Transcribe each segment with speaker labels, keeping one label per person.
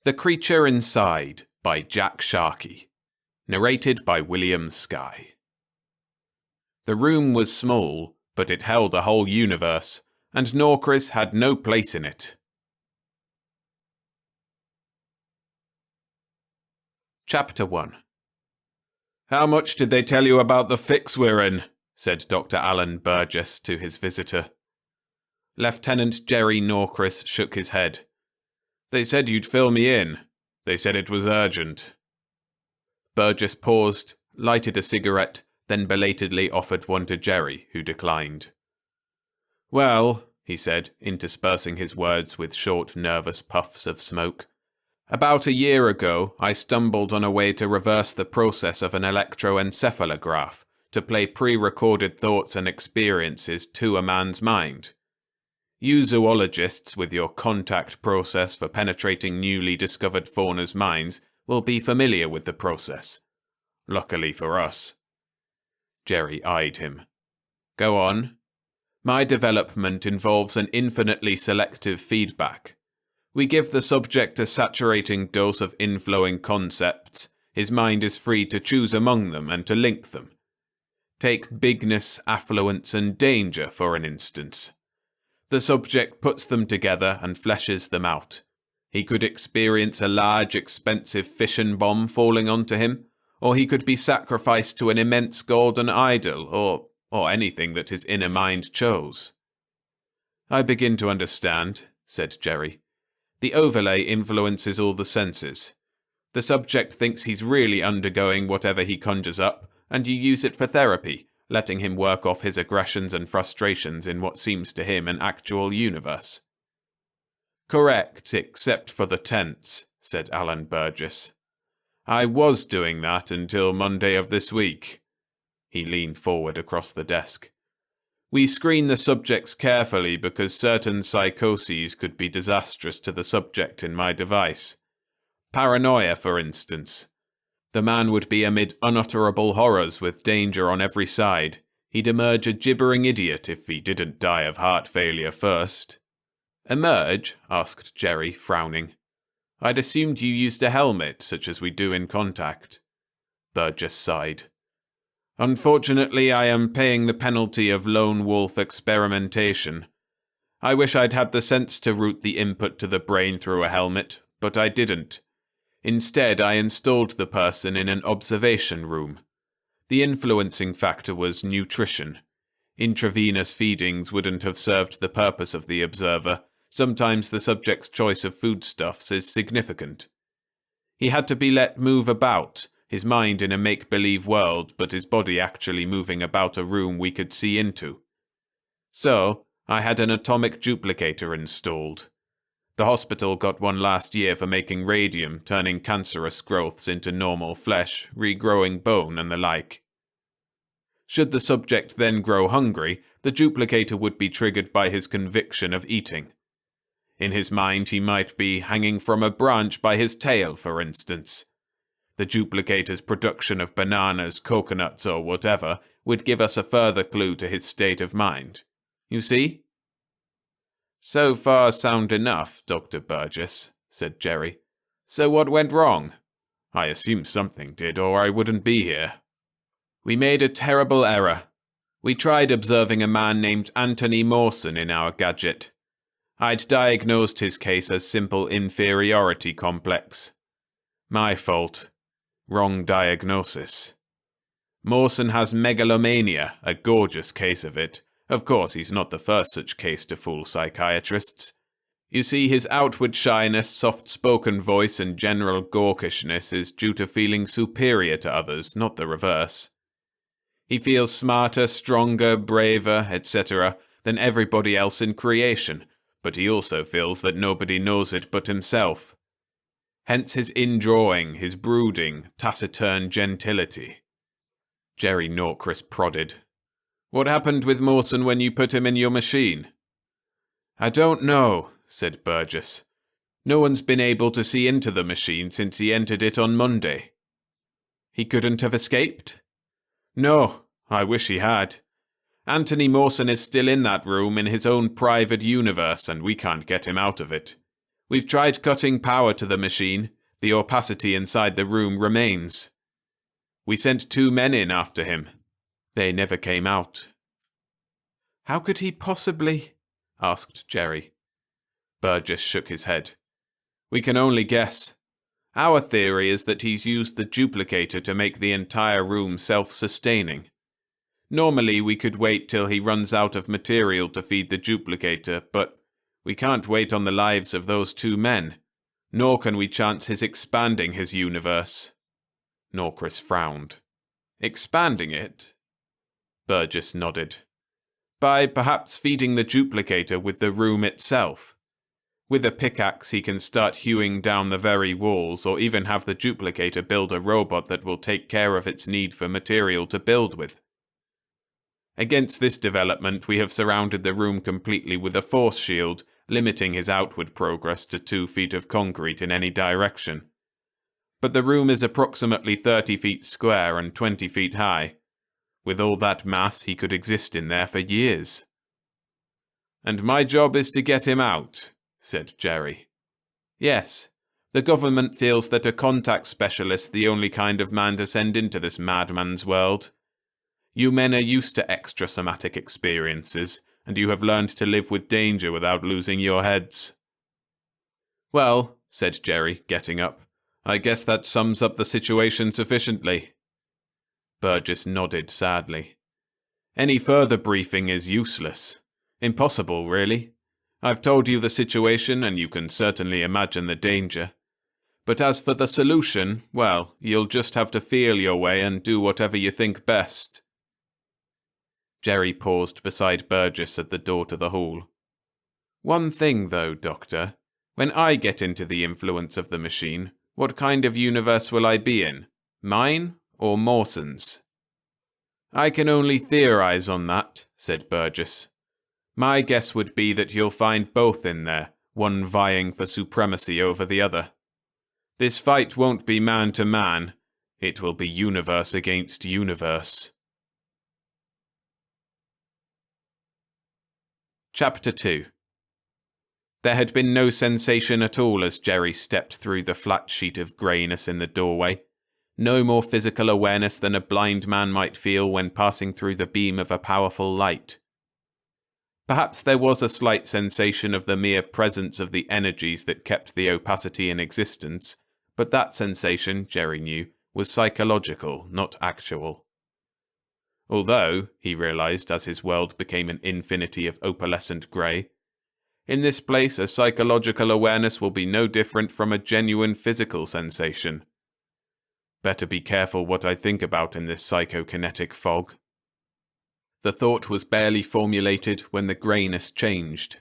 Speaker 1: The Creature Inside by Jack Sharkey. Narrated by William Skye. The room was small, but it held a whole universe, and Norcris had no place in it. Chapter 1. "How much did they tell you about the fix we're in?" said Dr. Alan Burgess to his visitor. Lieutenant Jerry Norcris shook his head. "They said you'd fill me in. They said it was urgent." Burgess paused, lighted a cigarette, then belatedly offered one to Jerry, who declined. "Well," he said, interspersing his words with short, nervous puffs of smoke, "about a year ago, I stumbled on a way to reverse the process of an electroencephalograph to play pre-recorded thoughts and experiences to a man's mind. You zoologists, with your contact process for penetrating newly discovered fauna's minds, will be familiar with the process. Luckily for us." Jerry eyed him. "Go on." "My development involves an infinitely selective feedback. We give the subject a saturating dose of inflowing concepts. His mind is free to choose among them and to link them. Take bigness, affluence, and danger, for an instance. The subject puts them together and fleshes them out. He could experience a large, expensive fission bomb falling onto him, or he could be sacrificed to an immense golden idol, or anything that his inner mind chose." "I begin to understand," said Jerry. "The overlay influences all the senses. The subject thinks he's really undergoing whatever he conjures up, and you use it for therapy, letting him work off his aggressions and frustrations in what seems to him an actual universe." "Correct, except for the tense," said Alan Burgess. "I was doing that until Monday of this week." He leaned forward across the desk. "We screen the subjects carefully because certain psychoses could be disastrous to the subject in my device. Paranoia, for instance. The man would be amid unutterable horrors with danger on every side. He'd emerge a gibbering idiot if he didn't die of heart failure first." "Emerge?" asked Jerry, frowning. "I'd assumed you used a helmet, such as we do in contact." Burgess sighed. "Unfortunately, I am paying the penalty of lone wolf experimentation. I wish I'd had the sense to route the input to the brain through a helmet, but I didn't. Instead, I installed the person in an observation room. The influencing factor was nutrition. Intravenous feedings wouldn't have served the purpose of the observer. Sometimes the subject's choice of foodstuffs is significant. He had to be let move about, his mind in a make-believe world, but his body actually moving about a room we could see into. So, I had an atomic duplicator installed. The hospital got one last year for making radium, turning cancerous growths into normal flesh, regrowing bone and the like. Should the subject then grow hungry, the duplicator would be triggered by his conviction of eating. In his mind, he might be hanging from a branch by his tail, for instance. The duplicator's production of bananas, coconuts, or whatever would give us a further clue to his state of mind. You see?" "So far sound enough, Dr. Burgess," said Jerry. "So what went wrong?" "I assume something did, or I wouldn't be here." "We made a terrible error. We tried observing a man named Anthony Mawson in our gadget. I'd diagnosed his case as simple inferiority complex. My fault. Wrong diagnosis. Mawson has megalomania, a gorgeous case of it. Of course, he's not the first such case to fool psychiatrists. You see, his outward shyness, soft-spoken voice, and general gawkishness is due to feeling superior to others, not the reverse. He feels smarter, stronger, braver, etc. than everybody else in creation, but he also feels that nobody knows it but himself. Hence his indrawing, his brooding, taciturn gentility." Jerry Norcris prodded. "What happened with Mawson when you put him in your machine?" "I don't know," said Burgess. "No one's been able to see into the machine since he entered it on Monday." "He couldn't have escaped?" "No, I wish he had. Anthony Mawson is still in that room in his own private universe, and we can't get him out of it. We've tried cutting power to the machine. The opacity inside the room remains. We sent 2 men in after him. They never came out." "How could he possibly?" asked Jerry. Burgess shook his head. "We can only guess. Our theory is that he's used the duplicator to make the entire room self-sustaining. Normally we could wait till he runs out of material to feed the duplicator, but we can't wait on the lives of those 2 men, nor can we chance his expanding his universe." Norcris frowned. "Expanding it?" Burgess nodded. "By perhaps feeding the duplicator with the room itself. With a pickaxe he can start hewing down the very walls, or even have the duplicator build a robot that will take care of its need for material to build with. Against this development, we have surrounded the room completely with a force shield, limiting his outward progress to 2 feet of concrete in any direction. But the room is approximately 30 feet square and 20 feet high. With all that mass, he could exist in there for years." "And my job is to get him out," said Jerry. "Yes. The government feels that a contact specialist's the only kind of man to send into this madman's world. You men are used to extrasomatic experiences, and you have learned to live with danger without losing your heads." "Well," said Jerry, getting up, "I guess that sums up the situation sufficiently." Burgess nodded sadly. "Any further briefing is useless. Impossible, really. I've told you the situation, and you can certainly imagine the danger. But as for the solution, well, you'll just have to feel your way and do whatever you think best." Jerry paused beside Burgess at the door to the hall. "One thing, though, Doctor. When I get into the influence of the machine, what kind of universe will I be in? Mine or Mawson's?" "I can only theorize on that," said Burgess. "My guess would be that you'll find both in there, one vying for supremacy over the other. This fight won't be man to man. It will be universe against universe." Chapter 2. There had been no sensation at all as Jerry stepped through the flat sheet of greyness in the doorway. No more physical awareness than a blind man might feel when passing through the beam of a powerful light. Perhaps there was a slight sensation of the mere presence of the energies that kept the opacity in existence, but that sensation, Jerry knew, was psychological, not actual. Although, he realized as his world became an infinity of opalescent grey, in this place a psychological awareness will be no different from a genuine physical sensation. Better be careful what I think about in this psychokinetic fog. The thought was barely formulated when the greyness changed.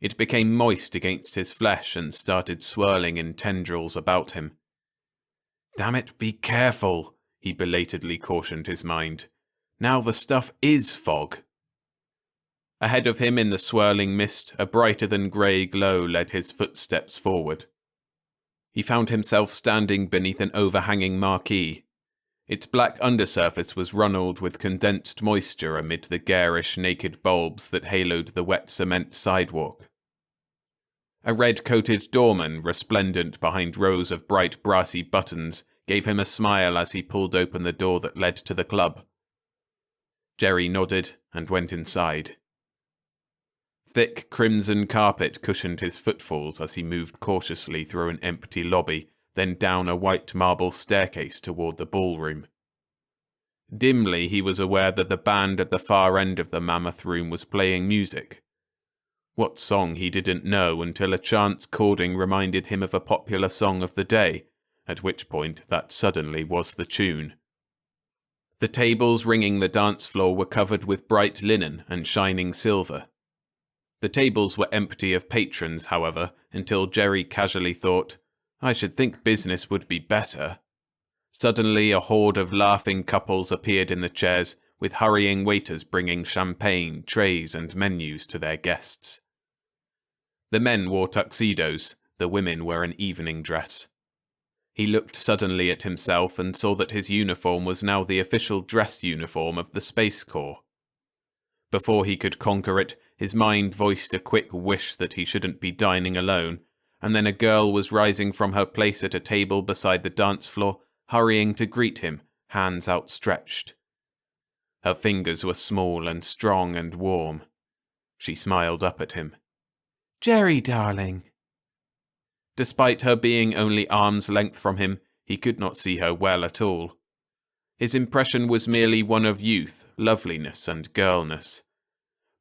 Speaker 1: It became moist against his flesh and started swirling in tendrils about him. "Damn it, be careful," he belatedly cautioned his mind. "Now the stuff is fog." Ahead of him in the swirling mist, a brighter-than-grey glow led his footsteps forward. He found himself standing beneath an overhanging marquee. Its black undersurface was runneled with condensed moisture amid the garish naked bulbs that haloed the wet cement sidewalk. A red-coated doorman, resplendent behind rows of bright brassy buttons, gave him a smile as he pulled open the door that led to the club. Jerry nodded and went inside. Thick crimson carpet cushioned his footfalls as he moved cautiously through an empty lobby, then down a white marble staircase toward the ballroom. Dimly he was aware that the band at the far end of the mammoth room was playing music. What song he didn't know until a chance chording reminded him of a popular song of the day, at which point that suddenly was the tune. The tables ringing the dance floor were covered with bright linen and shining silver. The tables were empty of patrons, however, until Jerry casually thought, "I should think business would be better." Suddenly a horde of laughing couples appeared in the chairs, with hurrying waiters bringing champagne, trays, and menus to their guests. The men wore tuxedos, the women were in evening dress. He looked suddenly at himself and saw that his uniform was now the official dress uniform of the Space Corps. Before he could conquer it, his mind voiced a quick wish that he shouldn't be dining alone, and then a girl was rising from her place at a table beside the dance floor, hurrying to greet him, hands outstretched. Her fingers were small and strong and warm. She smiled up at him. "Jerry, darling." Despite her being only arm's length from him, he could not see her well at all. His impression was merely one of youth, loveliness, and girlness.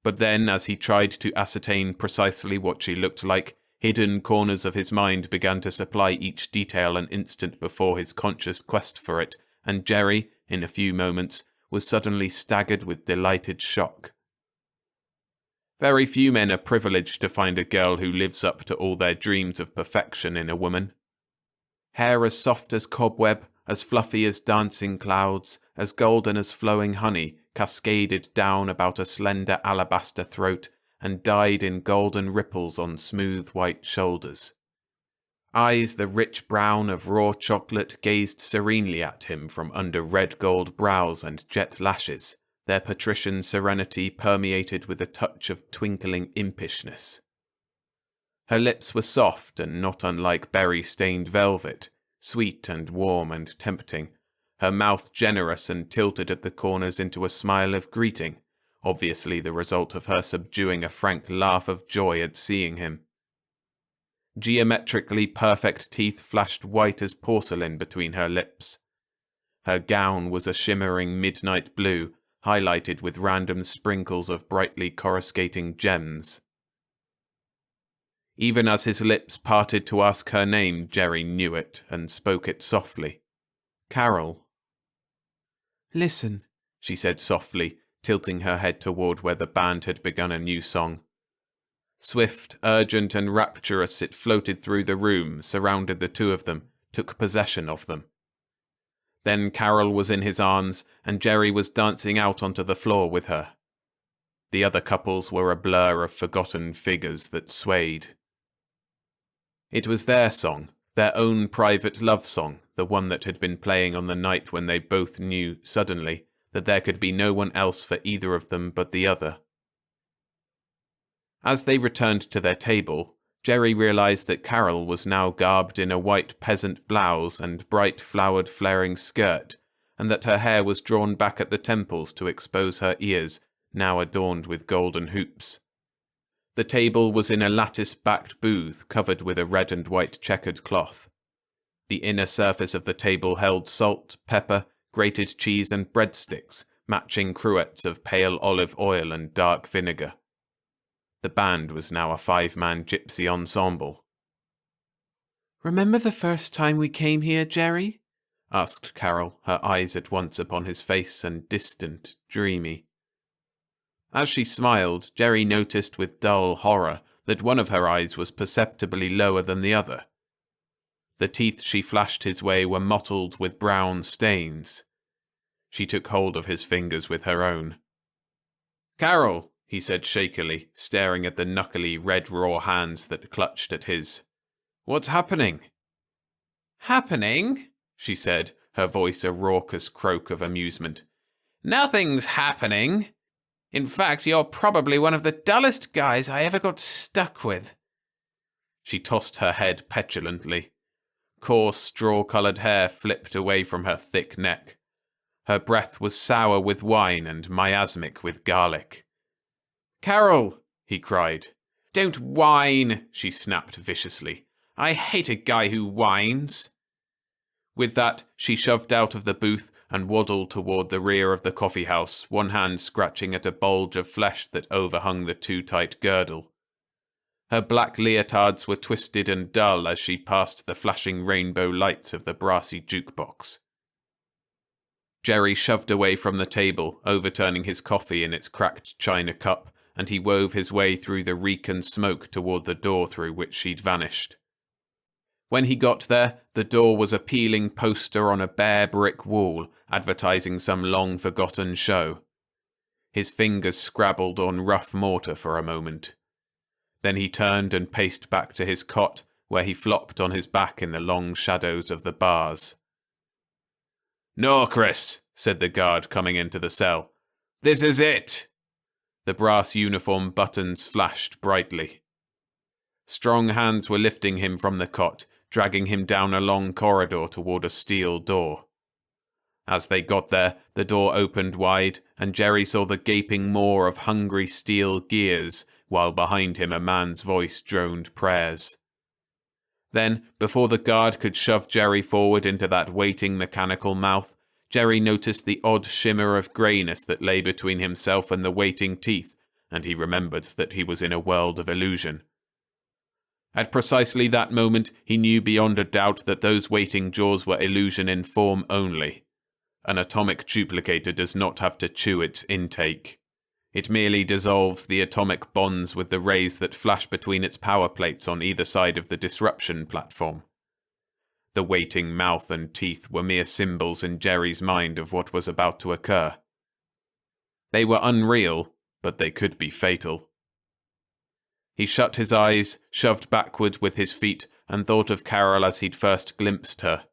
Speaker 1: But then, as he tried to ascertain precisely what she looked like, hidden corners of his mind began to supply each detail an instant before his conscious quest for it, and Jerry, in a few moments, was suddenly staggered with delighted shock. Very few men are privileged to find a girl who lives up to all their dreams of perfection in a woman. Hair as soft as cobweb, as fluffy as dancing clouds, as golden as flowing honey, cascaded down about a slender alabaster throat and died in golden ripples on smooth white shoulders. Eyes the rich brown of raw chocolate gazed serenely at him from under red gold brows and jet lashes, their patrician serenity permeated with a touch of twinkling impishness. Her lips were soft and not unlike berry-stained velvet, sweet and warm and tempting, her mouth generous and tilted at the corners into a smile of greeting, obviously the result of her subduing a frank laugh of joy at seeing him. Geometrically perfect teeth flashed white as porcelain between her lips. Her gown was a shimmering midnight blue, highlighted with random sprinkles of brightly coruscating gems. Even as his lips parted to ask her name, Jerry knew it and spoke it softly. "Carol." "Listen," she said softly, tilting her head toward where the band had begun a new song. Swift, urgent, and rapturous, it floated through the room, surrounded the two of them, took possession of them. Then Carol was in his arms, and Jerry was dancing out onto the floor with her. The other couples were a blur of forgotten figures that swayed. It was their song, their own private love song, the one that had been playing on the night when they both knew, suddenly, that there could be no one else for either of them but the other. As they returned to their table, Jerry realized that Carol was now garbed in a white peasant blouse and bright flowered flaring skirt, and that her hair was drawn back at the temples to expose her ears, now adorned with golden hoops. The table was in a lattice-backed booth covered with a red and white checkered cloth. The inner surface of the table held salt, pepper, grated cheese and breadsticks, matching cruets of pale olive oil and dark vinegar. The band was now a 5-man gypsy ensemble. "Remember the first time we came here, Jerry?" asked Carol, her eyes at once upon his face and distant, dreamy. As she smiled, Jerry noticed with dull horror that one of her eyes was perceptibly lower than the other. The teeth she flashed his way were mottled with brown stains. She took hold of his fingers with her own. "Carol," he said shakily, staring at the knuckly red raw hands that clutched at his. "What's happening?" "Happening?" she said, her voice a raucous croak of amusement. "Nothing's happening. In fact, you're probably one of the dullest guys I ever got stuck with." She tossed her head petulantly. Coarse, straw-coloured hair flipped away from her thick neck. Her breath was sour with wine and miasmic with garlic. "Carol!" he cried. "Don't whine!" she snapped viciously. "I hate a guy who whines." With that, she shoved out of the booth and waddled toward the rear of the coffee house, one hand scratching at a bulge of flesh that overhung the too-tight girdle. Her black leotards were twisted and dull as she passed the flashing rainbow lights of the brassy jukebox. Jerry shoved away from the table, overturning his coffee in its cracked china cup, and he wove his way through the reek and smoke toward the door through which she'd vanished. When he got there, the door was a peeling poster on a bare brick wall, advertising some long-forgotten show. His fingers scrabbled on rough mortar for a moment. Then he turned and paced back to his cot, where he flopped on his back in the long shadows of the bars. "No, Chris," said the guard coming into the cell. "This is it." The brass uniform buttons flashed brightly. Strong hands were lifting him from the cot, dragging him down a long corridor toward a steel door. As they got there, the door opened wide, and Jerry saw the gaping maw of hungry steel gears, while behind him a man's voice droned prayers. Then, before the guard could shove Jerry forward into that waiting mechanical mouth, Jerry noticed the odd shimmer of greyness that lay between himself and the waiting teeth, and he remembered that he was in a world of illusion. At precisely that moment, he knew beyond a doubt that those waiting jaws were illusion in form only. An atomic duplicator does not have to chew its intake. It merely dissolves the atomic bonds with the rays that flash between its power plates on either side of the disruption platform. The waiting mouth and teeth were mere symbols in Jerry's mind of what was about to occur. They were unreal, but they could be fatal. He shut his eyes, shoved backward with his feet, and thought of Carol as he'd first glimpsed her.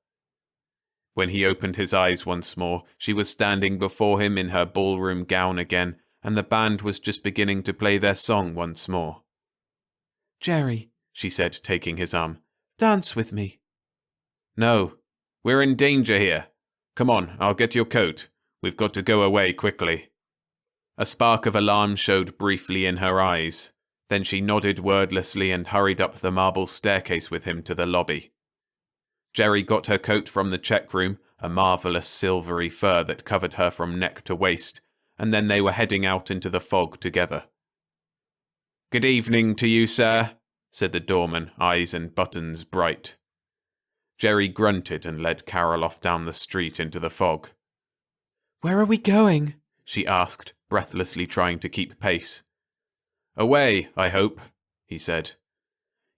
Speaker 1: When he opened his eyes once more, she was standing before him in her ballroom gown again, and the band was just beginning to play their song once more. "Jerry," she said, taking his arm, "dance with me." "No, we're in danger here. Come on, I'll get your coat. We've got to go away quickly." A spark of alarm showed briefly in her eyes. Then she nodded wordlessly and hurried up the marble staircase with him to the lobby. Jerry got her coat from the check room, a marvellous silvery fur that covered her from neck to waist, and then they were heading out into the fog together. "Good evening to you, sir," said the doorman, eyes and buttons bright. Jerry grunted and led Carol off down the street into the fog. "Where are we going?" she asked, breathlessly trying to keep pace. "Away, I hope," he said.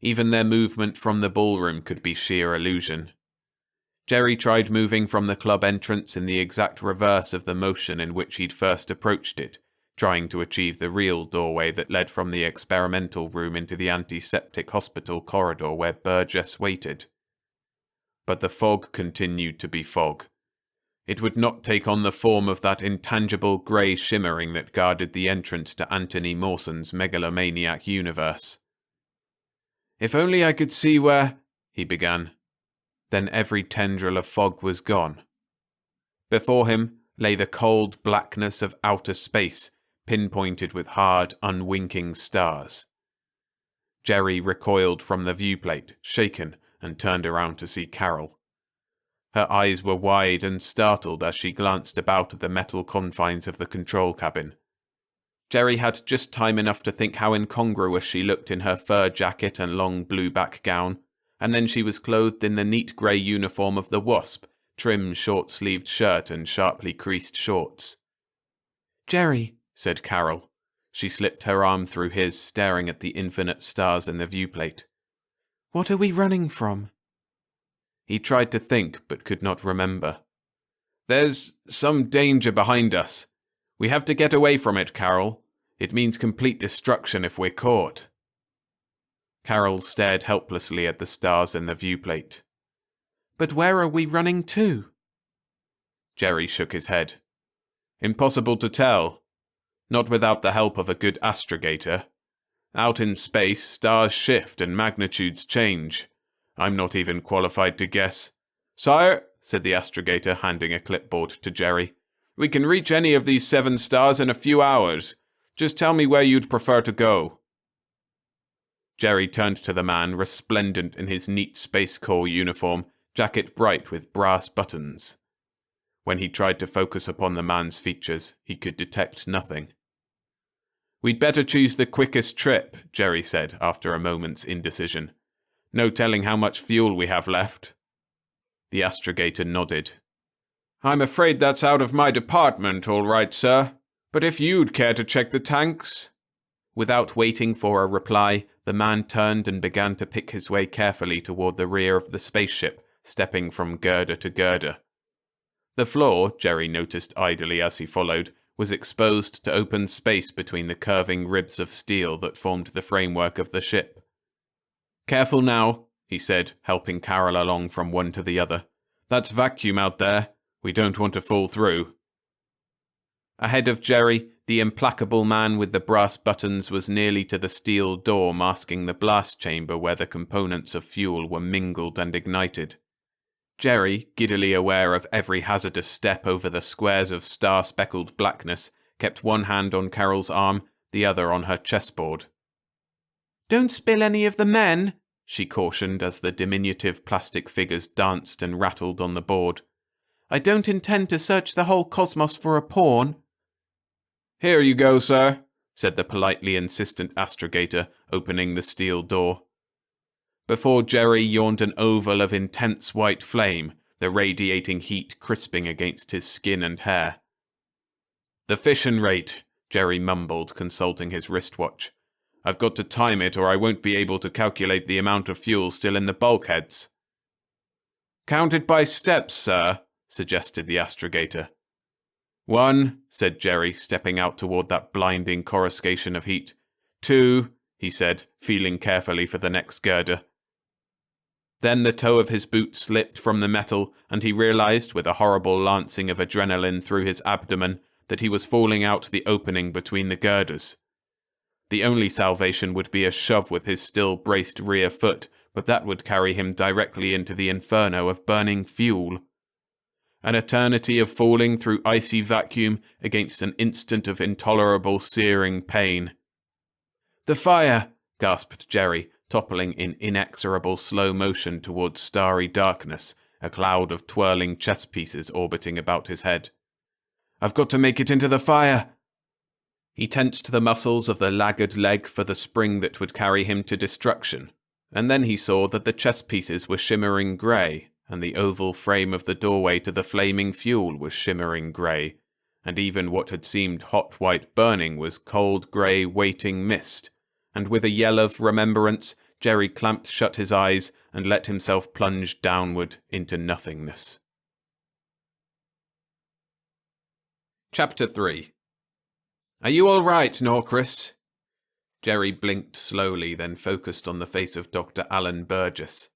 Speaker 1: Even their movement from the ballroom could be sheer illusion. Jerry tried moving from the club entrance in the exact reverse of the motion in which he'd first approached it, trying to achieve the real doorway that led from the experimental room into the antiseptic hospital corridor where Burgess waited. But the fog continued to be fog. It would not take on the form of that intangible grey shimmering that guarded the entrance to Anthony Mawson's megalomaniac universe. "If only I could see where—" he began. Then every tendril of fog was gone. Before him lay the cold blackness of outer space, pinpointed with hard, unwinking stars. Jerry recoiled from the viewplate, shaken, and turned around to see Carol. Her eyes were wide and startled as she glanced about at the metal confines of the control cabin. Jerry had just time enough to think how incongruous she looked in her fur jacket and long blue back gown, and then she was clothed in the neat grey uniform of the Wasp, trim short-sleeved shirt and sharply creased shorts. "Jerry," said Carol. She slipped her arm through his, staring at the infinite stars in the viewplate. "What are we running from?" He tried to think, but could not remember. "There's some danger behind us. We have to get away from it, Carol. It means complete destruction if we're caught." Carol stared helplessly at the stars in the viewplate. "But where are we running to?" Jerry shook his head. "Impossible to tell. Not without the help of a good astrogator. Out in space, stars shift and magnitudes change. I'm not even qualified to guess." "Sire," said the astrogator, handing a clipboard to Jerry, "we can reach any of these 7 stars in a few hours. Just tell me where you'd prefer to go." Jerry turned to the man, resplendent in his neat Space Corps uniform, jacket bright with brass buttons. When he tried to focus upon the man's features, he could detect nothing. "We'd better choose the quickest trip," Jerry said after a moment's indecision. "No telling how much fuel we have left." The astrogator nodded. "I'm afraid that's out of my department, all right, sir. But if you'd care to check the tanks—" Without waiting for a reply, the man turned and began to pick his way carefully toward the rear of the spaceship, stepping from girder to girder. The floor, Jerry noticed idly as he followed, was exposed to open space between the curving ribs of steel that formed the framework of the ship. "Careful now," he said, helping Carol along from one to the other. "That's vacuum out there. We don't want to fall through." Ahead of Jerry, The implacable man with the brass buttons was nearly to the steel door masking the blast chamber where the components of fuel were mingled and ignited. Jerry, giddily aware of every hazardous step over the squares of star-speckled blackness, kept one hand on Carol's arm, the other on her chessboard. "Don't spill any of the men," she cautioned as the diminutive plastic figures danced and rattled on the board. "I don't intend to search the whole cosmos for a pawn." "Here you go, sir," said the politely insistent astrogator, opening the steel door. Before Jerry yawned an oval of intense white flame, the radiating heat crisping against his skin and hair. "The fission rate," Jerry mumbled, consulting his wristwatch. "I've got to time it or I won't be able to calculate the amount of fuel still in the bulkheads." "Count it by steps, sir," suggested the astrogator. "1," said Jerry, stepping out toward that blinding coruscation of heat. "2," he said, feeling carefully for the next girder. Then the toe of his boot slipped from the metal, and he realized, with a horrible lancing of adrenaline through his abdomen, that he was falling out the opening between the girders. The only salvation would be a shove with his still braced rear foot, but that would carry him directly into the inferno of burning fuel. An eternity of falling through icy vacuum against an instant of intolerable searing pain. "The fire!" gasped Jerry, toppling in inexorable slow motion towards starry darkness, a cloud of twirling chess pieces orbiting about his head. "I've got to make it into the fire!" He tensed the muscles of the laggard leg for the spring that would carry him to destruction, and then he saw that the chess pieces were shimmering grey, and the oval frame of the doorway to the flaming fuel was shimmering grey, and even what had seemed hot white burning was cold grey waiting mist, and with a yell of remembrance, Jerry clamped shut his eyes and let himself plunge downward into nothingness. Chapter 3. "Are you all right, Norcris?" Jerry blinked slowly, then focused on the face of Dr. Alan Burgess.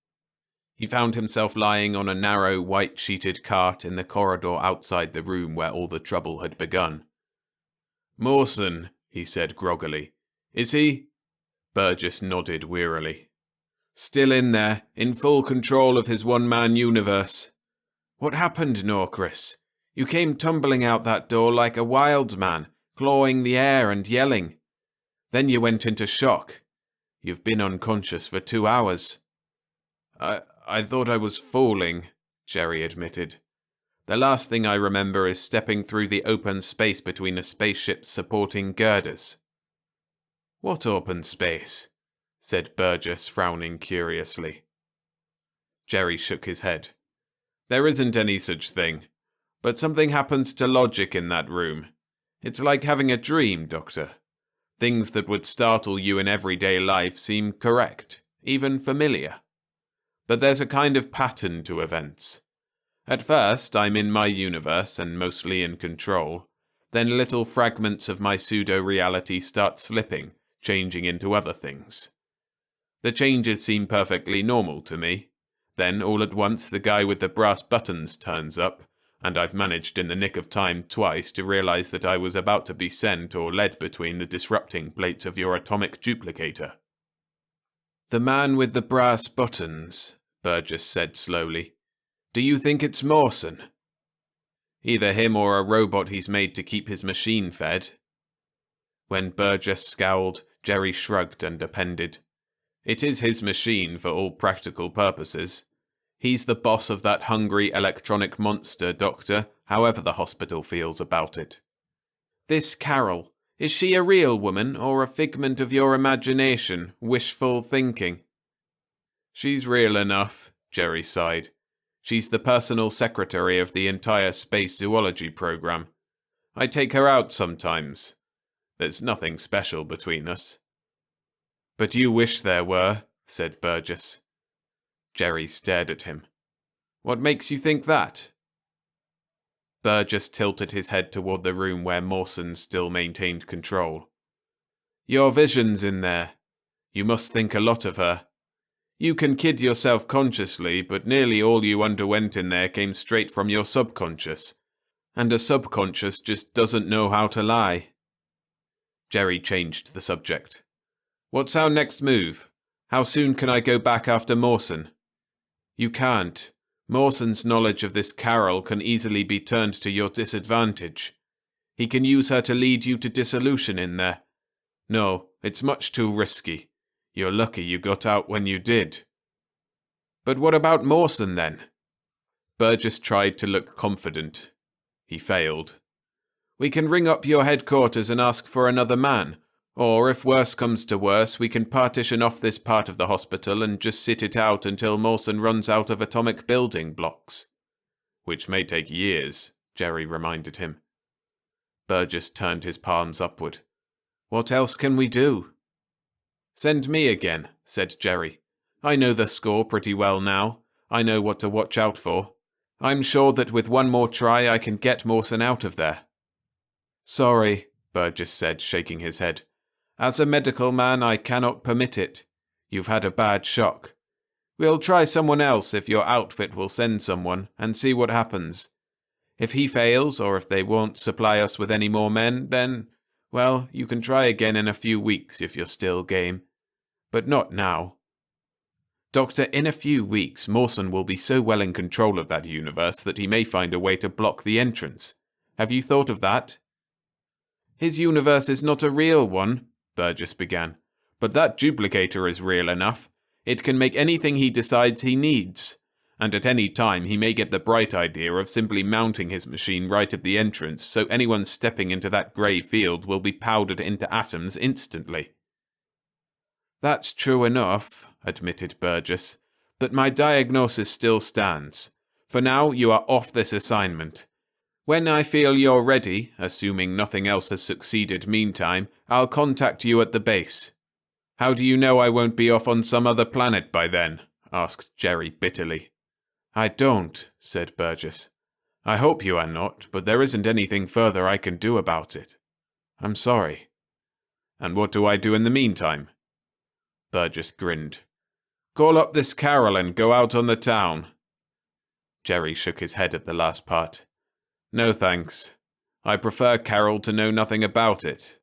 Speaker 1: He found himself lying on a narrow, white-sheeted cart in the corridor outside the room where all the trouble had begun. "Mawson," he said groggily. "Is he?" Burgess nodded wearily. "Still in there, in full control of his one-man universe. What happened, Norcris? You came tumbling out that door like a wild man, clawing the air and yelling. Then you went into shock. You've been unconscious for 2 hours." I thought I was falling," Jerry admitted. "The last thing I remember is stepping through the open space between a spaceship's supporting girders." "What open space?" said Burgess, frowning curiously. Jerry shook his head. "There isn't any such thing. But something happens to logic in that room. It's like having a dream, Doctor. Things that would startle you in everyday life seem correct, even familiar. But there's a kind of pattern to events. At first, I'm in my universe and mostly in control. Then little fragments of my pseudo-reality start slipping, changing into other things. The changes seem perfectly normal to me. Then, all at once, the guy with the brass buttons turns up, and I've managed in the nick of time twice to realize that I was about to be sent or led between the disrupting plates of your atomic duplicator." "The man with the brass buttons," Burgess said slowly. "Do you think it's Mawson?" "Either him or a robot he's made to keep his machine fed." When Burgess scowled, Jerry shrugged and appended, "It is his machine for all practical purposes. He's the boss of that hungry electronic monster, Doctor, however the hospital feels about it." "This Carol, is she a real woman or a figment of your imagination, wishful thinking?" "She's real enough," Jerry sighed. "She's the personal secretary of the entire space zoology program. I take her out sometimes. There's nothing special between us." "But you wish there were," said Burgess. Jerry stared at him. "What makes you think that?" Burgess tilted his head toward the room where Mawson still maintained control. "Your vision's in there. You must think a lot of her. You can kid yourself consciously, but nearly all you underwent in there came straight from your subconscious. And a subconscious just doesn't know how to lie. Jerry changed the subject. What's our next move? How soon can I go back after Mawson? You can't. Mawson's knowledge of this Carol can easily be turned to your disadvantage. He can use her to lead you to dissolution in there. No, it's much too risky. You're lucky you got out when you did. But what about Mawson then? Burgess tried to look confident. He failed. We can ring up your headquarters and ask for another man. Or, if worse comes to worse, we can partition off this part of the hospital and just sit it out until Mawson runs out of atomic building blocks. Which may take years, Jerry reminded him. Burgess turned his palms upward. What else can we do? Send me again, said Jerry. I know the score pretty well now. I know what to watch out for. I'm sure that with one more try I can get Mawson out of there. Sorry, Burgess said, shaking his head. As a medical man, I cannot permit it. You've had a bad shock. We'll try someone else if your outfit will send someone, and see what happens. If he fails, or if they won't supply us with any more men, then, well, you can try again in a few weeks if you're still game. But not now. Doctor, in a few weeks, Mawson will be so well in control of that universe that he may find a way to block the entrance. Have you thought of that? His universe is not a real one, Burgess began, but that duplicator is real enough. It can make anything he decides he needs, and at any time he may get the bright idea of simply mounting his machine right at the entrance so anyone stepping into that grey field will be powdered into atoms instantly. That's true enough, admitted Burgess, but my diagnosis still stands. For now, you are off this assignment. When I feel you're ready, assuming nothing else has succeeded meantime, I'll contact you at the base. How do you know I won't be off on some other planet by then? Asked Jerry bitterly. I don't, said Burgess. I hope you are not, but there isn't anything further I can do about it. I'm sorry. And what do I do in the meantime? Burgess grinned. Call up this Carol and go out on the town. Jerry shook his head at the last part. No thanks. I prefer Carol to know nothing about it.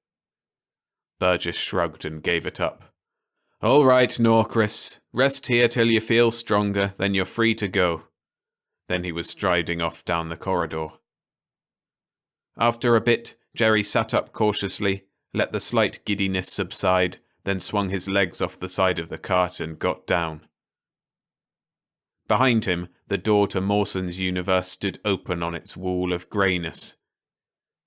Speaker 1: Burgess shrugged and gave it up. All right, Norcris. Rest here till you feel stronger, then you're free to go. Then he was striding off down the corridor. After a bit, Jerry sat up cautiously, let the slight giddiness subside, then swung his legs off the side of the cart and got down. Behind him, the door to Mawson's universe stood open on its wall of greyness.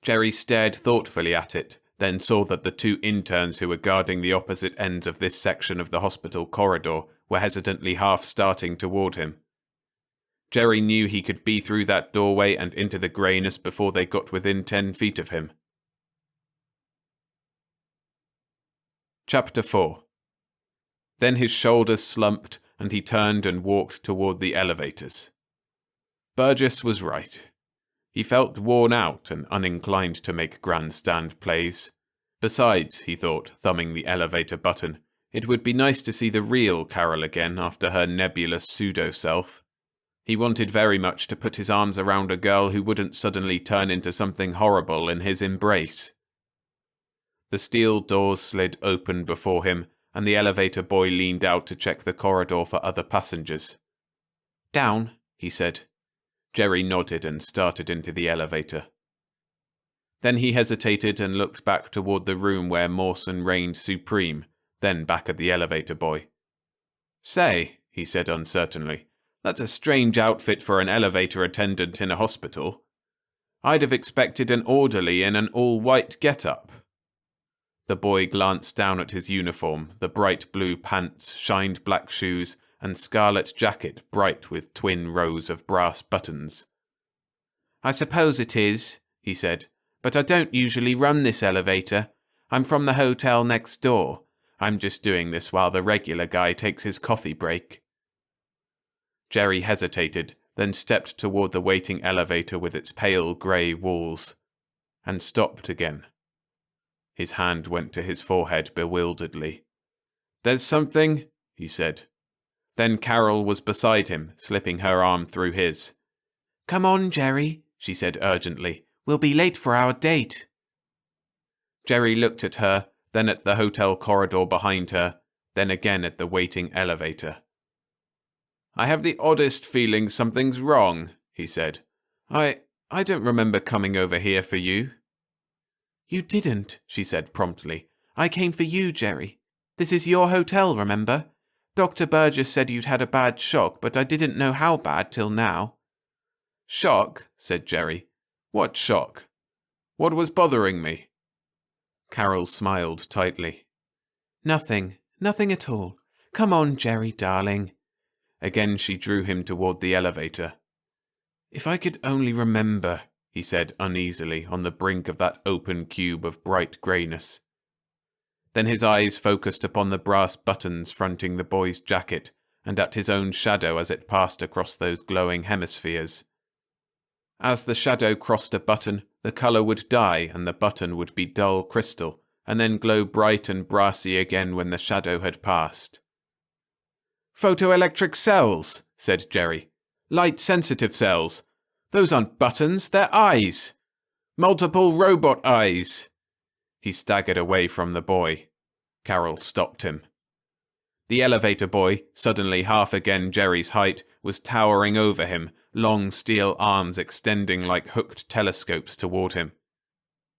Speaker 1: Jerry stared thoughtfully at it, then saw that the two interns who were guarding the opposite ends of this section of the hospital corridor were hesitantly half-starting toward him. Jerry knew he could be through that doorway and into the greyness before they got within 10 feet of him. Chapter 4. Then his shoulders slumped, and he turned and walked toward the elevators. Burgess was right. He felt worn out and uninclined to make grandstand plays. Besides, he thought, thumbing the elevator button, it would be nice to see the real Carol again after her nebulous pseudo-self. He wanted very much to put his arms around a girl who wouldn't suddenly turn into something horrible in his embrace. The steel doors slid open before him, and the elevator boy leaned out to check the corridor for other passengers. Down, he said. Jerry nodded and started into the elevator. Then he hesitated and looked back toward the room where Mawson reigned supreme, then back at the elevator boy. Say, he said uncertainly, that's a strange outfit for an elevator attendant in a hospital. I'd have expected an orderly in an all-white get-up. The boy glanced down at his uniform, the bright blue pants, shined black shoes, and scarlet jacket bright with twin rows of brass buttons. I suppose it is, he said, but I don't usually run this elevator. I'm from the hotel next door. I'm just doing this while the regular guy takes his coffee break. Jerry hesitated, then stepped toward the waiting elevator with its pale grey walls, and stopped again. His hand went to his forehead bewilderedly. There's something, he said. Then Carol was beside him, slipping her arm through his. Come on, Jerry, she said urgently. We'll be late for our date. Jerry looked at her, then at the hotel corridor behind her, then again at the waiting elevator. "I have the oddest feeling something's wrong," he said. I don't remember coming over here for you." "You didn't," she said promptly. "I came for you, Jerry. This is your hotel, remember? Dr. Burgess said you'd had a bad shock, but I didn't know how bad till now." "Shock?" said Jerry. "What shock? What was bothering me?" Carol smiled tightly. Nothing at all. Come on, Jerry, darling." Again she drew him toward the elevator. "If I could only remember," he said uneasily, on the brink of that open cube of bright greyness. Then his eyes focused upon the brass buttons fronting the boy's jacket, and at his own shadow as it passed across those glowing hemispheres. As the shadow crossed a button, the colour would die and the button would be dull crystal, and then glow bright and brassy again when the shadow had passed. "Photoelectric cells," said Jerry. "Light-sensitive cells. Those aren't buttons, they're eyes. Multiple robot eyes." He staggered away from the boy. Carol stopped him. The elevator boy, suddenly half again Jerry's height, was towering over him, long steel arms extending like hooked telescopes toward him.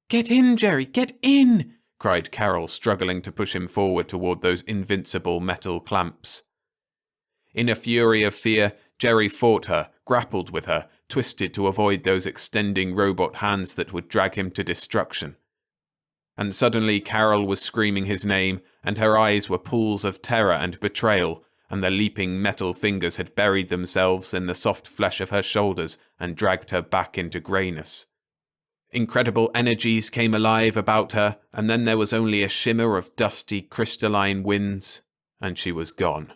Speaker 1: "Get in, Jerry, get in!" cried Carol, struggling to push him forward toward those invincible metal clamps. In a fury of fear, Jerry fought her, grappled with her, twisted to avoid those extending robot hands that would drag him to destruction. And suddenly Carol was screaming his name, and her eyes were pools of terror and betrayal, and the leaping metal fingers had buried themselves in the soft flesh of her shoulders and dragged her back into greyness. Incredible energies came alive about her, and then there was only a shimmer of dusty, crystalline winds, and she was gone.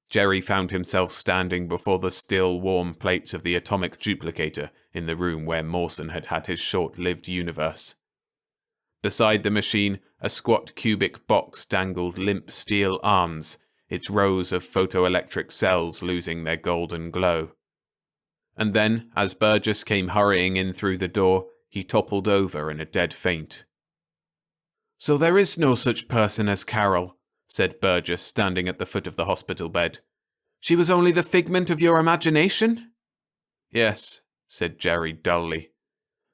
Speaker 1: Jerry found himself standing before the still, warm plates of the atomic duplicator in the room where Mawson had had his short-lived universe. Beside the machine, a squat cubic box dangled limp steel arms, its rows of photoelectric cells losing their golden glow. And then, as Burgess came hurrying in through the door, he toppled over in a dead faint. "So there is no such person as Carol," said Burgess, standing at the foot of the hospital bed. "She was only the figment of your imagination?" "Yes," said Jerry dully.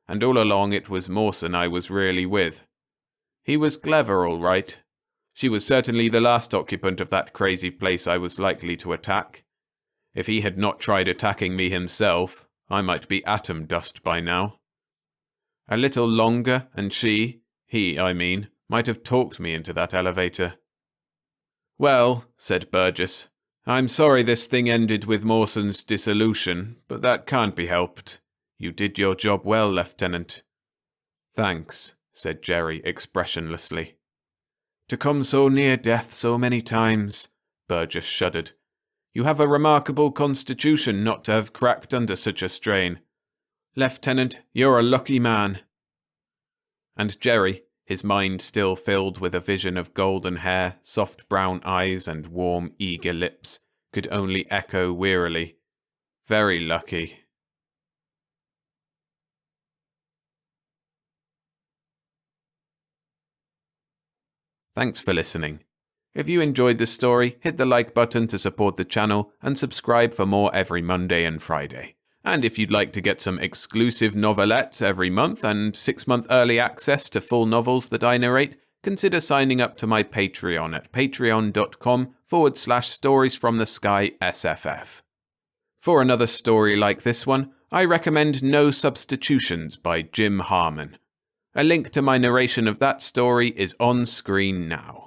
Speaker 1: "And all along it was Mawson I was really with. He was clever, all right. She was certainly the last occupant of that crazy place I was likely to attack. If he had not tried attacking me himself, I might be atom dust by now. A little longer, and he, might have talked me into that elevator." "Well," said Burgess, "I'm sorry this thing ended with Mawson's dissolution, but that can't be helped. You did your job well, Lieutenant." "Thanks," said Jerry expressionlessly. "To come so near death so many times," Burgess shuddered. "You have a remarkable constitution not to have cracked under such a strain. Lieutenant, you're a lucky man." And Jerry, his mind still filled with a vision of golden hair, soft brown eyes, and warm, eager lips, could only echo wearily, "Very lucky." Thanks for listening. If you enjoyed this story, hit the like button to support the channel and subscribe for more every Monday and Friday. And if you'd like to get some exclusive novelettes every month and 6-month early access to full novels that I narrate, consider signing up to my Patreon at patreon.com/storiesfromthesky_SFF. For another story like this one, I recommend No Substitutions by Jim Harmon. A link to my narration of that story is on screen now.